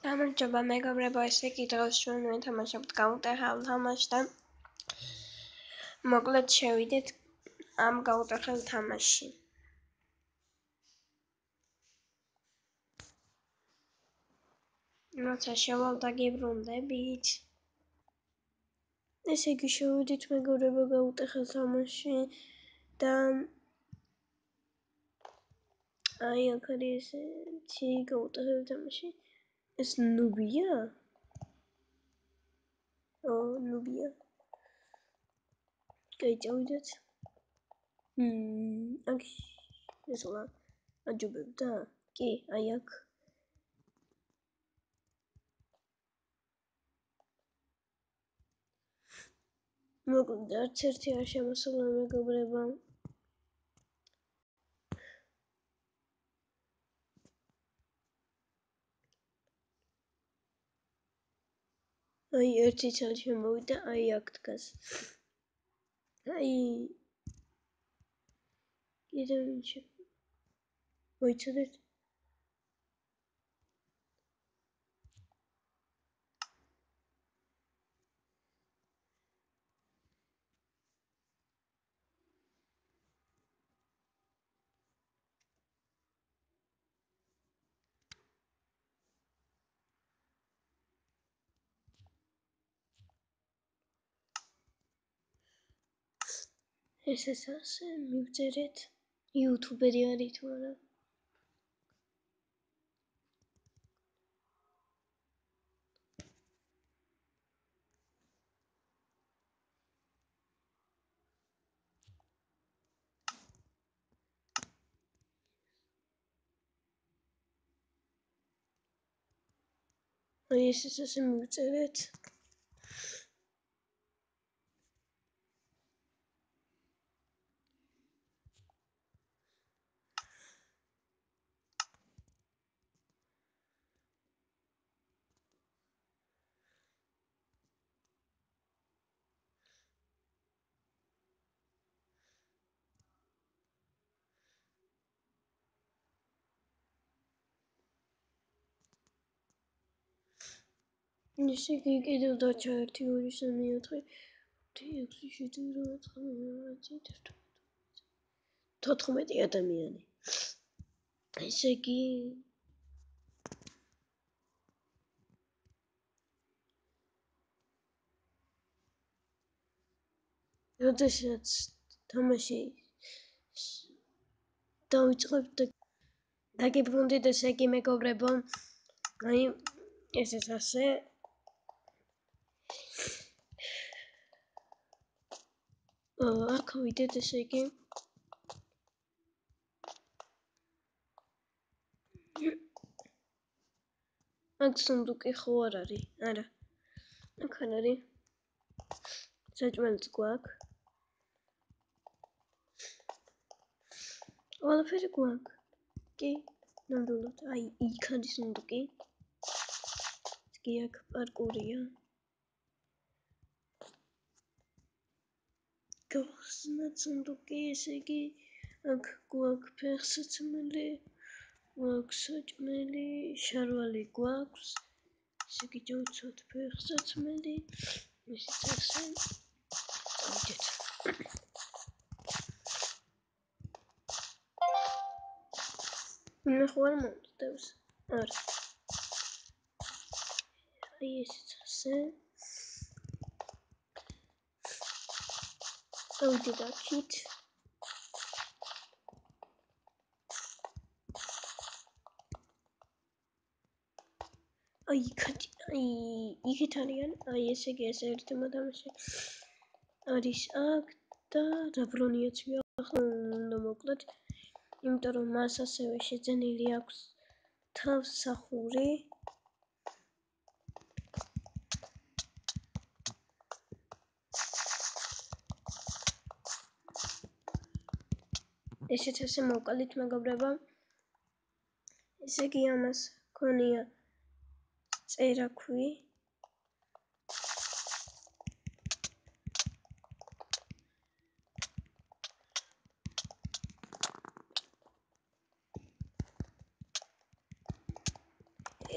გამარჯობა მეგობრებო, ესე იგი დღეს ჩვენ ვეთამაშებთ გაუტეხავ თამაშს და მოკლედ შევიდეთ ამ გაუტეხავ თამაშში. როცა შევალ დაგიბრუნდებით. ესე იგი შევიდეთ მეგობრებო გაუტეხავ თამაშში და აი აქ არის ესეთი გაუტეხავ თამაში. ეს ნუბია? ნუბია. გაიწევიდეთ. აქ ესლა აჯობებდა? კი, აი აქ. მოკლედ არც ერთი არ შემოსულა მეგობრებო. აი ერთი წელი შემოვიდა, აი აქ დგას. აი კიდევ ვინჩი. მოიცადეთ. ეს ასე მივწერეთ. იუთუბერი არის თუ არა? აი ეს ასე მივწერეთ. ესე იგი კიდევ დარჩა 1 2 3 4 5 6 7 8 14 ადამიანი. ესე იგი როდესაც თამაში დავიწყებთ და დაგიბრუნდით, ესე იგი მეგობრებო, აი ეს ასე აქ ვიდეთ, ესე იგი აქ სუნდუკი ხო არ არის? არა. აქ არ არის. საჭმელიც გვაქვს. ყველაფერი გვაქვს. კი, ნამდვილად. აი იქ არის სუნდუკი. კი აქ პარკურია. გავხსნათ სუნდუკი, ესე იგი აქ გვაქვს ფეხსაცმელი, გვაქვს საჭმელი, შარვალი გვაქვს. ესე იგი დავუცოთ ფეხსაცმელი. ისიც ასე. წავიდეთ. მე ხوار მომწდევს. არა. აი ესეც ასე. წავიდეთ აქეთ. აი იქით არიან. აი ესე იგი ეს ერთი მოთამაშე არის აქ და დაბრუნიაც უნდა მოკლედ. იმიტომ რომ მას ასევე შეძენილი აქვს თავსახური. ესეც ასე მოვყალით მეგობრებო. ესე იგი ამას ქონია წერაქვი.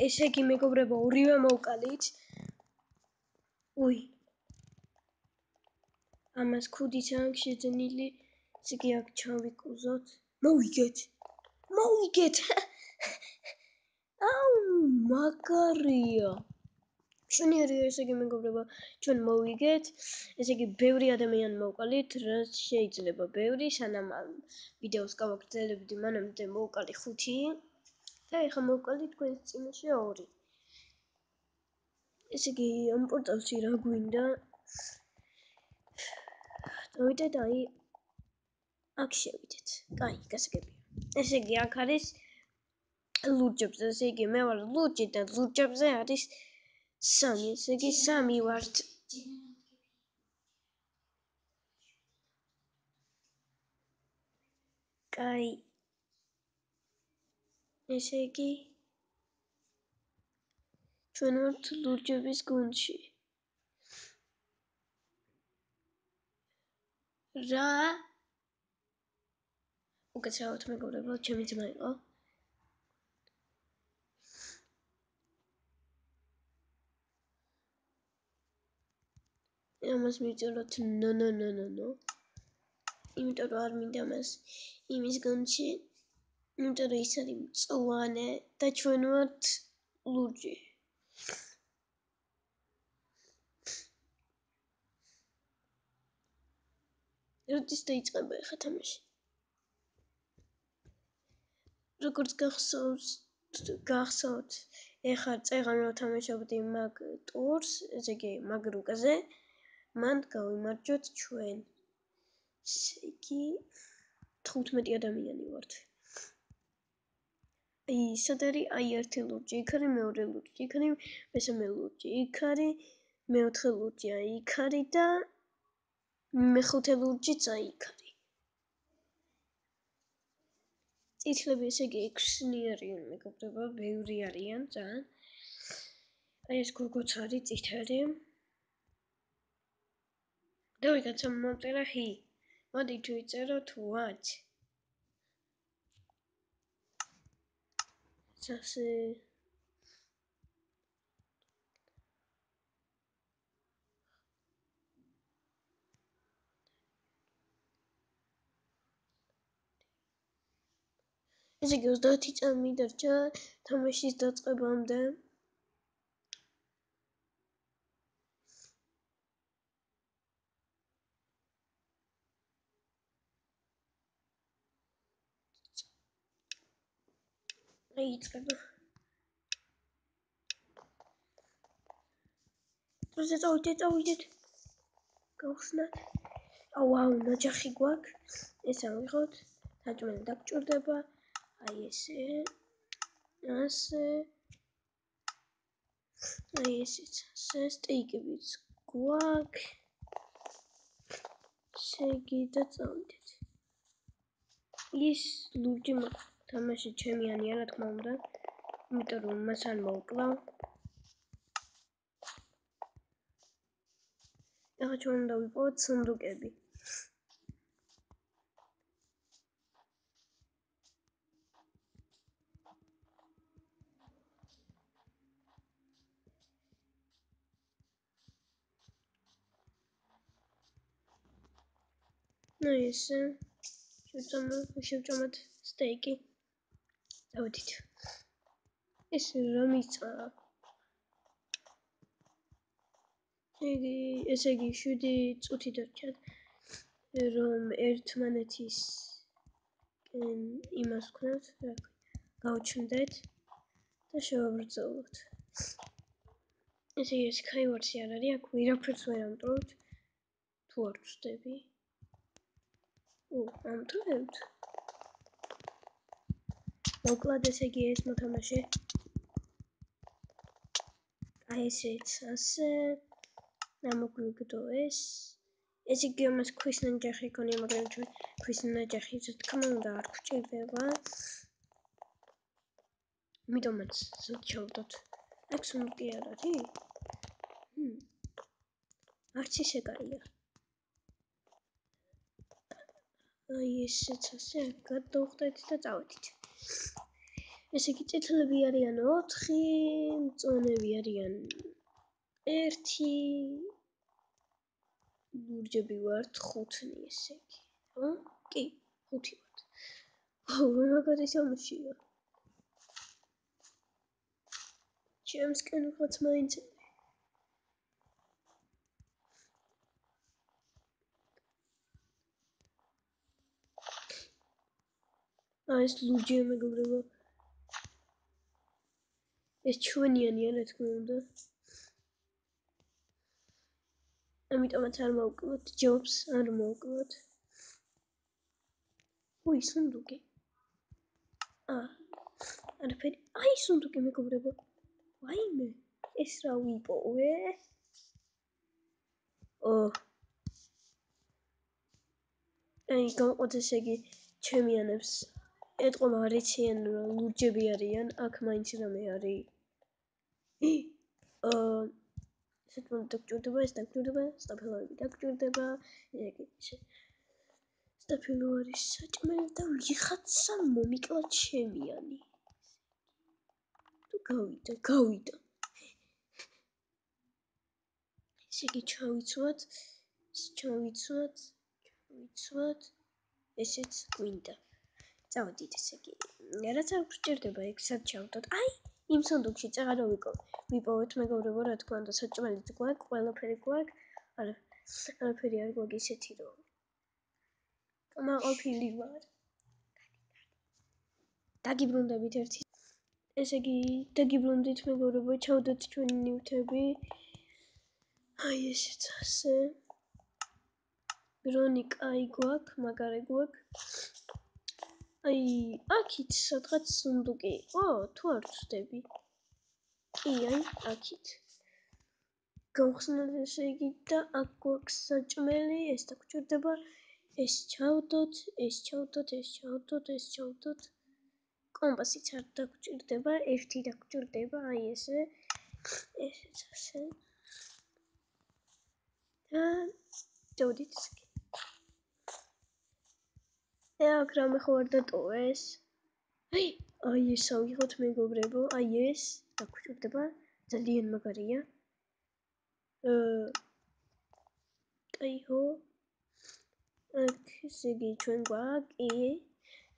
ესე იგი მეგობრებო, ორივე მოვკალით. უი. ამას ქუდით აქვს შეძენილი. ესე იგი აქ ჩავიკუზოთ. მოვიგეთ. აუ, მაგარია. შენიერია ესე იგი მეგობრებო, ჩვენ მოვიგეთ. ესე იგი ბევრი ადამიანი მოვყალით, რაც შეიძლება ბევრი, სანამ ვიდეოს გავაგრძელებდი, მანამდე მოვყალი 5 და ეხლა მოვყალი თქვენს წინაშე 2. ესე იგი ამ პორტალში რა გვინდა? დავიდეთ აი აქ შევიდეთ. კაი, გასაგებია. ესე იგი აქ არის ლურჯებზე, ესე იგი მე ვარ ლურჯი და ლურჯებზე არის 3, ესე იგი 3 ვართ. კაი. ესე იგი ჩვენ ვართ ლურჯების გუნდში. რა? უკაცრავად მეგობრებო, ჩემი ძმა იყო. ამას მივწეროთ ნო. იმიტომ რომ არ მინდა მას იმის გუნდში. იმიტომ რომ ის არის მწვანე და ჩვენ ვართ ლურჯი. როდის დაიწყება ახლა თამაში? როგორც გახსოვთ, ეხლა წეღან რო თამაშობდი მაგ ტურს, ესე იგი მაგ რუკაზე, მან გავიმარჯვეთ ჩვენ. ესე იგი 15 ადამიანი ვართ. სად არის აი ერთი ლურჯი, იქ არის მეორე ლურჯი, იქ არის მესამე ლურჯი, იქ არის მეოთხე ლურჯი, იქ არის და მეხუთე ლურჯიც იქ არის. წითლები ესე იგი 6 არიან მეგობრებო, ბევრი არიან ძალიან. აი ეს გოგოც არის წითელი. და ვიღაცა მომწერა ჰი. მოდით ვიწეროთ what. ასე ესე იგი 30 წამი დარჩა თამაშის დაწყებამდე. აი იწყება. დროზე წავიდეთ. გავხსნათ. აუ, ნაჯახი გვაქვს. ეს ავიღოთ. საჭმელი დაგჭირდება. აი ესე. ასე. აი ესეც ასე. სტეიკებიც გვაქვს. შეგი და წავიდეთ. ის ლურჯი თამაში ჩემიანი რა თქმა უნდა. იმიტომ რომ მას არ მოვკლავ. ახლა ჩვენ უნდა ვიპოვოთ სუნდუკები. ну ესე შევჭამოთ სტეიკი. დავიდით. ეს რა მიწა? ესე იგი 7 წუთი დარჩათ რომ ერთმანეთის იმას ვქნათ, რა ქვია, გავჩნდეთ და შევაბრძოლოთ. ესე იგი ეს ქაივარსი არ არის, აქ ვერაფერს ვერ ამტვრევთ. თუ არ ვწდები. ამტვრევთ. მოკლედ ესე იგი ეს მოთამაშე. აი ესეც ასე. ამოგვიგდო ეს. ეს იგი ამას ქვის ნაჯახი ქონია, მაგრამ ჩვენ ქვის ნაჯახი რა თქმა უნდა არ გვჭირდება. მიდომაც შევდოთ. აქ სუნდუკი არ არის? არც ისე კაია. აი ესეც ასე გადავხდეთ და წავედით. ესე იგი წითლები არიან 4, მწვანეები არიან 1, ლურჯები ვართ 5, ესე იგი. კი, 5 ვართ. მაგარი სამუშია. ჩემსკენ ვიღაც მაინც ეს ლურჯია მეგობრებო. ეს ჩვენიანია რა თქმა უნდა. ამიტომაც არ მოვკლოთ ჯობს, არ მოვკლოთ. უი, სუნდუკი. არაფერი. აი, სუნდუკი მეგობრებო. ვაიმე, ეს რა ვიპოვე? აი, გამყვოთ ესე იგი ჩემიანებს. ეტყობა არ იციან რომ ლურჯები არიან, აქ მაინც რამე არის. ესეთ მომენტ დაგჭირდება, ეს დაგჭირდება, სტაფილოები დაგჭირდება, სტაფილო არის საჭმელი და ვიღაცა მომიკლა ჩემიანი. თუ გავიდა. ესე იგი ჩავიცვათ, ესეც გვინდა. წავედით ესე იგი. რაც არ გჭირდება ეგ სად ჩავდოთ. აი, იმ სანდუქში წაღარ ვიპოვეთ მეგობრებო, რა თქმა უნდა, საჭმელიც გვაქვს, ყველაფერი გვაქვს. არაფერი არ გვაქვს ისეთი რომ კმაყოფილი ვარ. დაგიბრუნდებით ერთი. ესე იგი, დაგიბრუნდით მეგობრებო, ჩავდეთ ჩვენი ნივთები. აი ესეც ასე. რონი კაი გვაქვს, მაგარი გვაქვს. აი, აქით სადღაც სუნდუკი იყო, თუ არ ვწდები. კი, აი, აქით. გავხსნათ ესე იგი და აქ გვაქვს საჭმელი, ეს დაგჭირდება, ეს ჩავდოთ. კომპასიც არ დაგჭირდება, ერთი დაგჭირდება, აი ესე. ესეც ასე. და წავედით ესე იგი. აქ რამე ხო არ დატოვეს. აი ეს ავიღოთ მეგობრებო, აი ეს დაგჭირდება, ძალიან მაგარია. კაიო. აქ ესე იგი ჩვენ გვაქვს,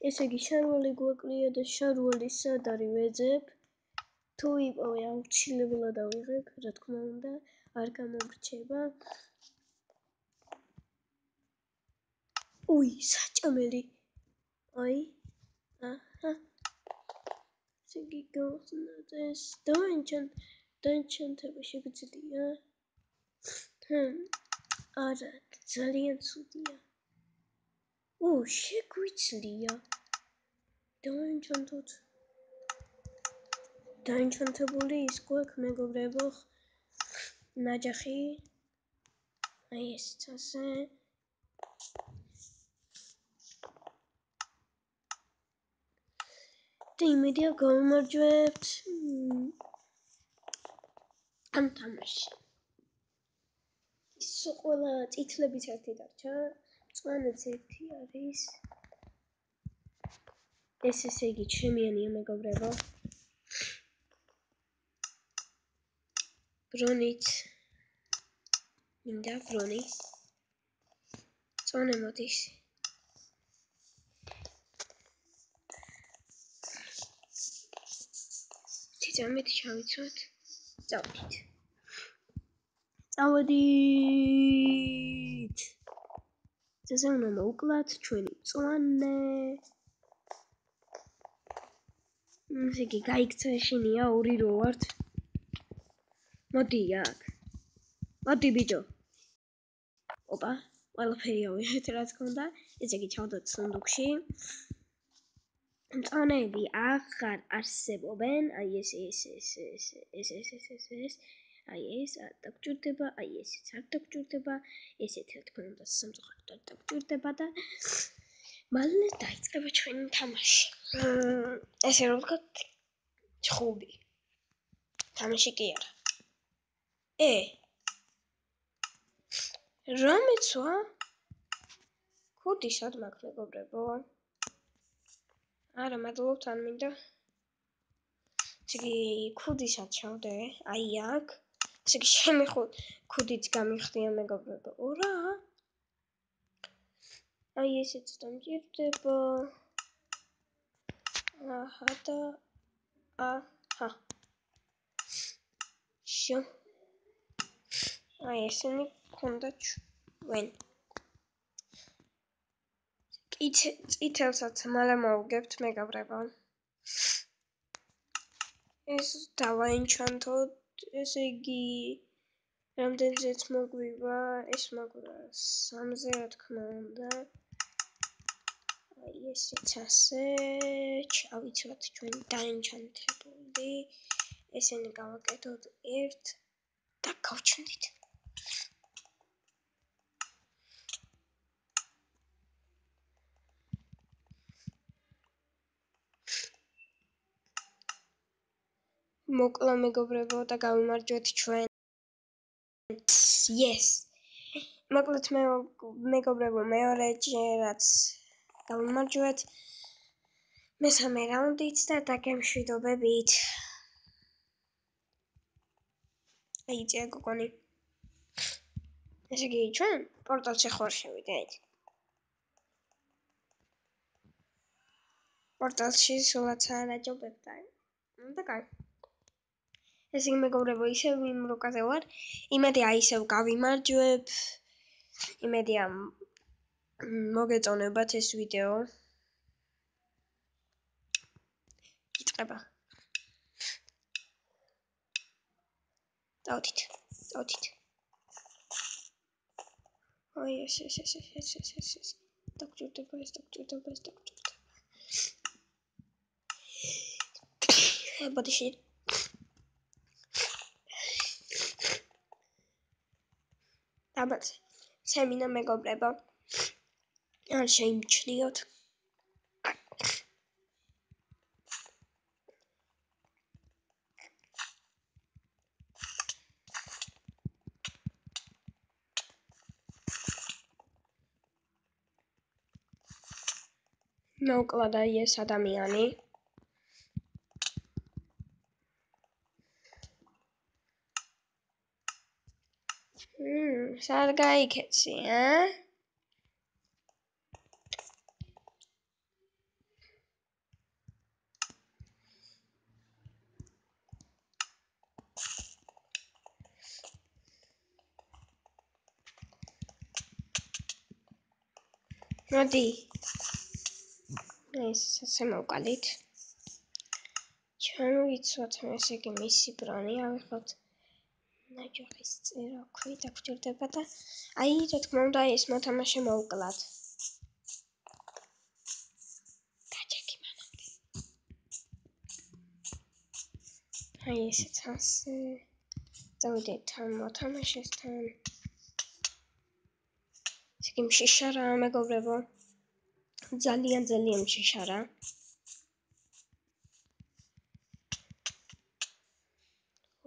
ესე იგი შარვალი გვაკლია და შარვალი სად არის ვეძებ. თუ იპოვე აუცილებლად ავიღებ, რა თქმა უნდა, არ გამომრჩება. უი, საჭმელი. აი. აჰა. ესე იგი გავხსნათ ეს. დაენჩანტება შეგიძლია. არა, ძალიან ცუდია. შეგვიძლია. დაენჩანტოთ. დაენჩანტებული ის გვაქვს მეგობრებო. ნაჯახი. აი ესეც ასე. და იმედია გავიმარჯვებთ ამ თამაში. ის ყველა წითლებიც ერთი დარჩა, მწვანეც ერთი არის. ეს ესე იგი ჩემიანია მეგობრებო. ბრონიც. მინდა ბრონი. მწვანე მოდის. თითამით ჩავიცვათ. წავედით. წესე უნდა მოვკლათ ჩვენი მწვანე. ესე იგი გაიქცა ეშინია 2 რო ვართ. მოდი აქ. მოდი ბიჭო. ოპა, ყველაფერი ავიღეთ რა თქმა უნდა. ესე იგი ჩავდოთ სუნდუქში. მწვანეები აღარ არსებობენ. აი ეს. აი ეს არ დაგჭირდება, აი ესეც არ დაგჭირდება, ესეთ რა თქმა უნდა სამწუხაროდ არ დაგჭირდება და მალე დაიწყება ჩვენი თამაში. ესე რომ ვთქვათ, ჩხუბი. თამაში კი არა. რამეცვა? ქუდი სად მაქვს მეგობრებო? არა, მადლობთ, არ მინდა. იგი ქუდისაც ჩავდე, აი აქ. ესე იგი ჩემი ქუდიც გამიხდია მეგობრებო. ურა! აი ესეც დამჭირდება. აჰა და აჰა. შო. აი ესენი ქონდა ჩვენ. წითელსაც მალე მოვგებთ მეგობრებო. ეს დავაენჩანთოთ, ესე იგი რამდენზეც მოგვივა, ეს მოგვივა 3-ზე რა თქმა უნდა. აი ესეც ასე, ჩავიცვათ ჩვენ დაენჩანთებული. ესენი გავაკეთოთ 1 და გავჩნდით. მოკლა მეგობრებო და გავიმარჯვეთ ჩვენ. Yes. მოკლედ მეგობრებო მეორეჯერაც გავიმარჯვეთ. მესამე რაუნდით და დაგემშვიდობებით. აი წია გოგონი. ესე იგი ჩვენ პორტალში ხوار შევიდეთ. პორტალში სულაც არაჯობებდა. და კაი. ესე იგი მეგობრებო ისევ იმ რუკაზე ვარ. იმედია ისევ გავიმარჯვებ. იმედია მოგეწონებათ ეს ვიდეო. იწყება. დავდით. აი ეს. დაგჭირდება. ბოდიში. დაბაც. სემინა მეგობრებო. არ შეიმჩნიოთ. მოკლა და ეს ადამიანი. სად გაიქეცი, მოდი. ეს ასე მოვყალით. ჩამოვიცვათ ესე იგი მისი ბრონი, ავიღოთ ნაჯახის წერა ქვით დაგჭირდება და აი რა თქმა უნდა ეს მოთამაშე მოვკლათ. გაჭექი მანამდე. აი ესეც ასე. წავიდეთ თან მოთამაშესთან. ესე იგი მშიშარა მეგობრებო. ძალიან მშიშარა.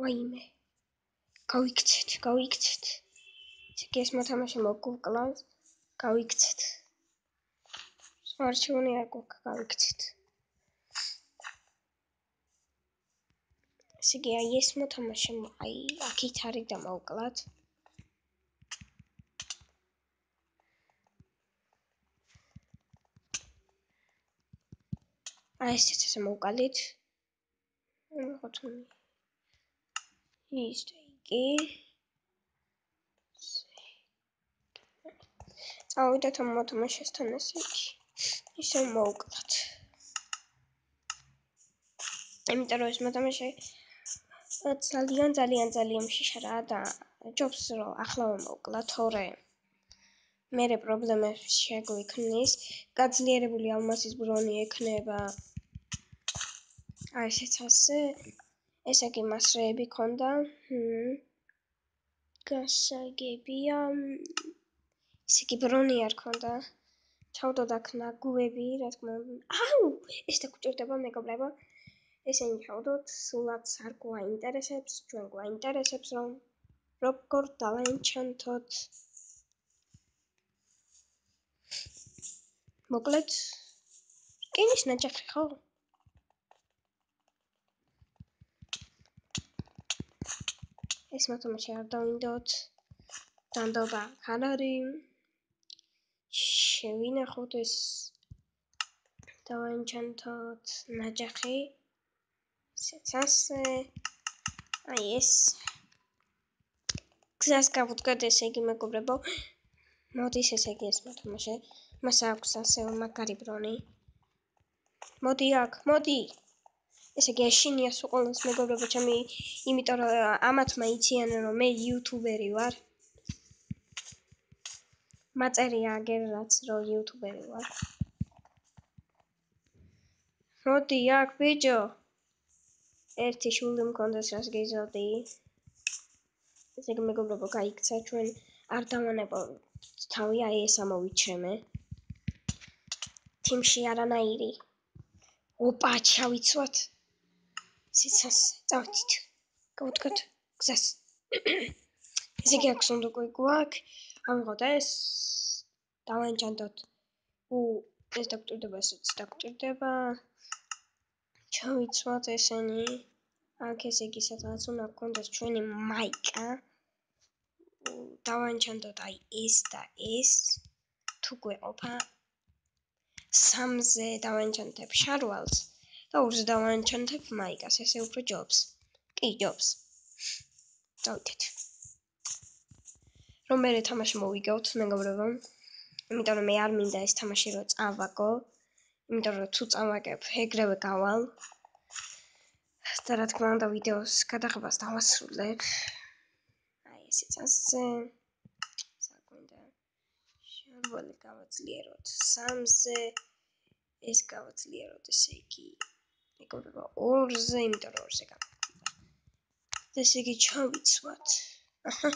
ვაიმე. გავიქცეთ. ესე იგი ეს მოთამაშე მოგუკლავს. გავიქცეთ. არჩევანი არ გვაქვს, გავიქცეთ. ესე იგი აი ეს მოთამაშე აი აქით არის და მოვკლათ. აი ესეც ასე მოვყალით. ვიღოთ ის იგი. წავიდეთ ამ მოთამაშესთან ესე იგი. ისე მოვკლათ. იმიტომ რომ ეს მოთამაშე ძალიან მშიშარაა და ჯობს რომ ახლა მოვკლათ, თორე მერე პრობლემებს შეგვიქმნის. გაძლიერებული ალმასის ბრონი ექნება. აი ესეც ასე. ესე იგი მასრეები ქონდა. გასაგებია. ესე იგი ბრონი არ ქონდა. ჩავდოთ აქ ნაგუები, რა თქმა უნდა. აუ, ეს დაგჭირდება მეგობრებო. ესენი ჩავდოთ, სულაც არ გვაინტერესებს, ჩვენ გვაინტერესებს რომ როგორ დავაენჩანთოთ. მოკლედ რკინის ნაჯახი ხო? ეს მოთამაშე არ დავინდოთ. დანდობა არ არის. შევინახოთ ეს დავაენჩანტოთ ნაჯახი. ესეც ასე. აი ეს. გზას გავუდგათ ესე იგი მეგობრებო. მოდის ესე იგი ეს მოთამაშე. მას აქვს ასე მაგარი ბრონი. მოდი აქ, მოდი. ესე იგი ეშინია სულ ყველას მეგობრებო ჩემი, იმიტომ რომ ამათმა იციან რომ მე იუთუბერი ვარ. მაწერია აგერაც რომ იუთუბერი ვარ. მოდი აქ ბიჭო. ერთი შული მქონდეს რას გიზავდი. ესე იგი მეგობრებო გაიქცა ჩვენ არ დავანებო თავი აი ეს ამოვიჩემე. თიმში არანაირი. ოპა ჩავიცვათ. სიცას წავედით. გავუდგათ გზას. ესე იგი აქ სუნდუკი გვაქვს. ავიღოთ ეს. დავაენჩანტოთ. ეს დაგჭირდება, ესეც დაგჭირდება. ჩავიცვათ ესენი. აქ ესე იგი სადღაც უნდა გქონდეს ჩვენი მაიკა. დავაენჩანტოთ აი ეს და ეს. თუ გვეყოფა. 3-ზე დავაენჩანტებ შარვალს და 2-ზე დავაენჩანტებ მაიკას. ესე უფრო ჯობს. კი, ჯობს. დავიდეთ. რომ მე თამაში მოვიგავთ მეგობრებო. იმიტომ რომ მე არ მინდა ეს თამაში რომ წავაგო. იმიტომ რომ თუ წავაგებ, ეგრევე გავალ. და რა თქმა უნდა ვიდეოს გადაღებას დავასრულებ. აი ესეც ასე. საქმეა. შარვალი გავაძლიეროთ 3-ზე. ეს გავაძლიეროთ ესე იგი. მეგობრებო 2-ზე, იმიტომ რომ 2-ზე გავა. ესე იგი ჩავიცვათ. აჰა.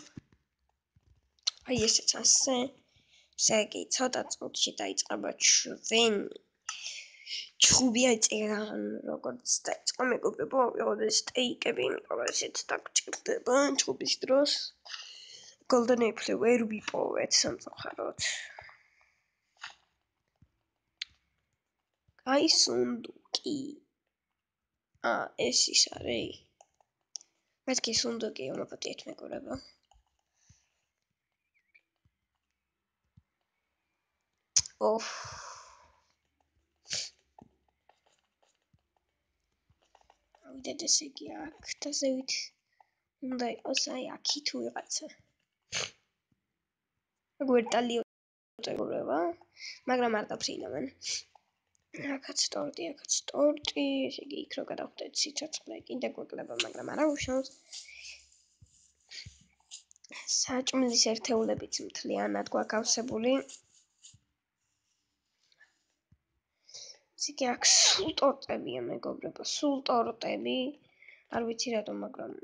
აი ესეც ასე. ესე იგი ცოტა წუთში დაიწყება ჩვენი ჩხუბი აიწერა როგორც დაიწყო მეგობრებო ავიღოთ ეს სტეიკები იმიტომ რომ ესეც დაგჭირდება ჩხუბის დროს golden apple ვერ ვიპოვეთ სამწუხაროდ აი სუნდუკი ეს ის არის მეთქი სუნდუკი უმապატიეთ მეგობრებო ოჰ ავიდეთ ესე იგი აქ და ზევით უნდა იყოს აი აქი თუ ვიღაცა გვერდალი მეგობრებო მაგრამ არ დაფრინავენ აქაც ტორტი ესე იგი იქ რო გადავხდეთ სიცოცხლე კიდე გვეკლება მაგრამ არა უშავს საჭმლის ერთეულებიც მთლიანად გვაქვს ავსებული ისე აქ სულ ტორტებია მეგობრებო სულ ტორტები არ ვიცი რატომ მაგრამ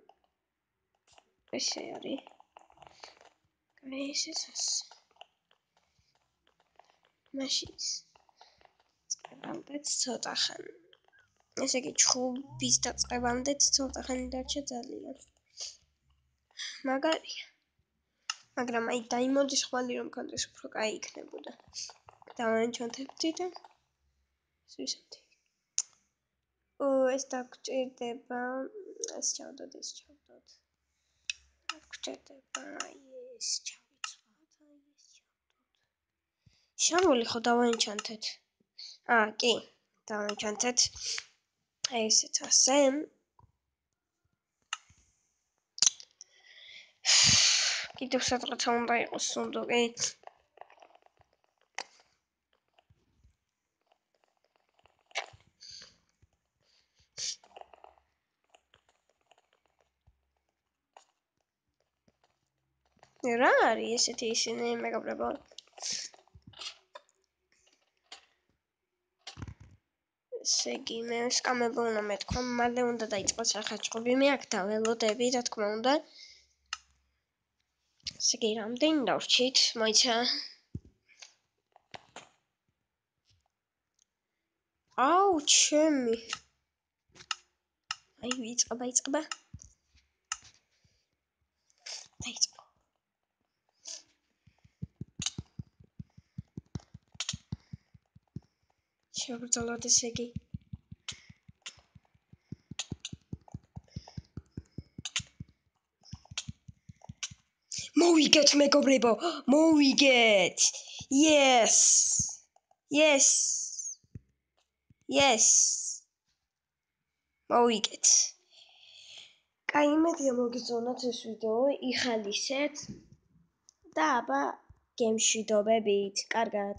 ესე არის ესეც მაშინ წევამდეც ცოტა ხანი ესე იგი ჩხუბის დაწყებამდეც ცოტა ხანი დარჩა ძალიან მაგარია მაგრამ აი დაიმოდის ხვალი რომ კონდეს უფრო კაი იქნებოდა დავაენჩანთებდი და სვისებდი ეს დაგჭირდება ეს ჩავდოთ გჭირდება ეს ჩავიცვათ ეს ჩავდოთ შარვალი ხო დავაენჩანთეთ კი დავაენჩანთეთ ესეც ასე კიდევ სადღაცა უნდა იყოს სუნდუკი რა არის ესეთი ისინი მეგობრებო ესე იგი მე სკამებო უნდა მეთქვა მალე უნდა დაიწყოს ახლა ჩხუბი მე აქ დაველოდები რა თქმა უნდა ესე იგი რამდენი დავრჩით მოიცა აუ ჩემი აი ვიწყება დაიწყო შევბრძოლოთ ესე იგი მოვიგეთ მეგობრებო, მოვიგეთ. Yes. მოვიგეთ. კაი, იმედია მოგიწონათ ეს ვიდეო, იხალისეთ და აბა გემშვიდობებით. კარგად.